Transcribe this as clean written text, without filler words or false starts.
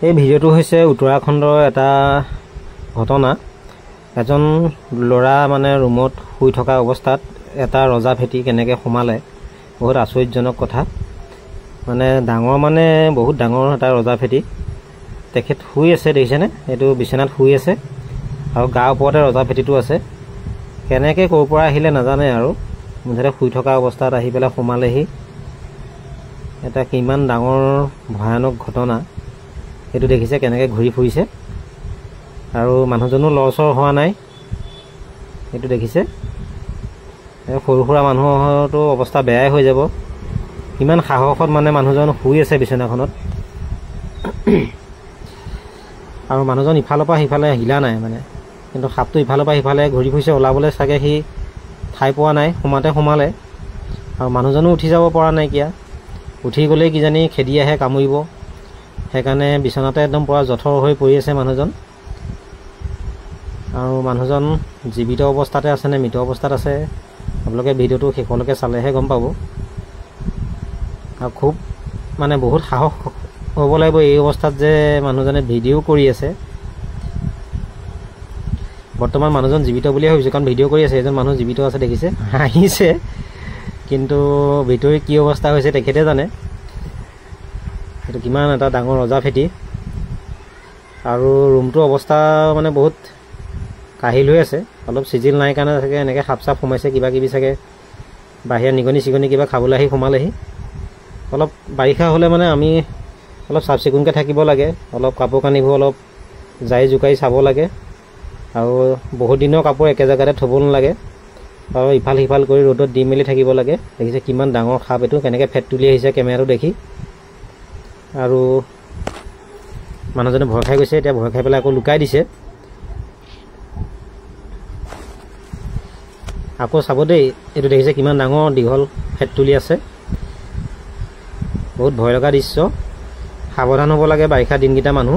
এই ভিডিঅ'টো হৈছে উত্তৰাখণ্ডৰ এটা ঘটনা। এজন ল'ৰা মানে ৰুমত শুই থকা অৱস্থাত এটা ৰজা ফেটি কেনেকৈ সোমালে, বহুত আচৰিতজনক কথা। মানে ডাঙৰ মানে বহুত ডাঙৰ এটা ৰজা ফেটি। তেখেত শুই আছে, দেখিছেনে? এইটো বিচনাত শুই আছে আৰু গাৰ ওপৰতে ৰজা ফেটিটো আছে। কেনেকৈ ক'ৰ পৰা আহিলে নাজানে আৰু মুঠতে শুই থকা অৱস্থাত আহি পেলাই সোমালেহি। এটা কিমান ডাঙৰ ভয়ানক ঘটনা সেইটো দেখিছে, কেনেকৈ ঘূৰি ফুৰিছে আৰু মানুহজনো লৰচৰ হোৱা নাই, সেইটো দেখিছে। সৰু সুৰা মানুহৰতো অৱস্থা বেয়াই হৈ যাব। কিমান সাহসত মানে মানুহজন শুই আছে বিচনাখনত আৰু মানুহজন ইফালৰ পৰা সিফালে হিলা নাই মানে, কিন্তু সাপটো ইফালৰ পৰা সিফালে ঘূৰি ফুৰিছে। ওলাবলৈ চাগে সি ঠাই পোৱা নাই, সোমালে আৰু মানুহজনো উঠি যাব পৰা নাইকিয়া। উঠি গ'লেই কিজানি খেদি আহে, কামুৰিব। সেইকাৰণে বিচনাতে একদম পূৰা জঠৰ হৈ পৰি আছে মানুহজন। আৰু মানুহজন জীৱিত অৱস্থাতে আছে নে মৃত অৱস্থাত আছে, আপোনালোকে ভিডিঅ'টো শেষলৈকে চালেহে গম পাব। আৰু খুব মানে বহুত সাহস হ'ব লাগিব এই অৱস্থাত যে মানুহজনে ভিডিঅ' কৰি আছে। বৰ্তমান মানুহজন জীৱিত বুলিয়ে ভাবিছোঁ, কাৰণ ভিডিঅ' কৰি আছে। এজন মানুহ জীৱিত আছে, দেখিছে, হাঁহিছে, কিন্তু ভিতৰি কি অৱস্থা হৈছে তেখেতে জানে। এইটো কিমান এটা ডাঙৰ ৰজা ফেটি আৰু ৰুমটোৰ অৱস্থা মানে বহুত কাহিল হৈ আছে। অলপ চিজিল নাই কাৰণে চাগে এনেকৈ সাপ চাপ সোমাইছে, কিবা কিবি চাগে বাহিৰা নিগনি চিগনি কিবা খাবলৈ আহি সোমালেহি। অলপ বাৰিষা হ'লে মানে আমি অলপ চাফ চিকুণকৈ থাকিব লাগে, অলপ কাপোৰ কানিবোৰ অলপ জাৰি জোকাৰি চাব লাগে আৰু বহুত দিনৰ কাপোৰ একে জেগাতে থ'ব নালাগে আৰু ইফাল সিফাল কৰি ৰ'দত দি মেলি থাকিব লাগে। দেখিছে কিমান ডাঙৰ সাপ এইটো, কেনেকৈ ফেট তুলি আহিছে কেমেৰাটো দেখি। আৰু মানুহজনে ভয় খাই গৈছে, এতিয়া ভয় খাই পেলাই আকৌ লুকাই দিছে। আকৌ চাব দেই, এইটো দেখিছে কিমান ডাঙৰ দীঘল ফেট তুলি আছে। বহুত ভয় লগা দৃশ্য। সাৱধান হ'ব লাগে বাৰিষা দিনকেইটা মানুহ।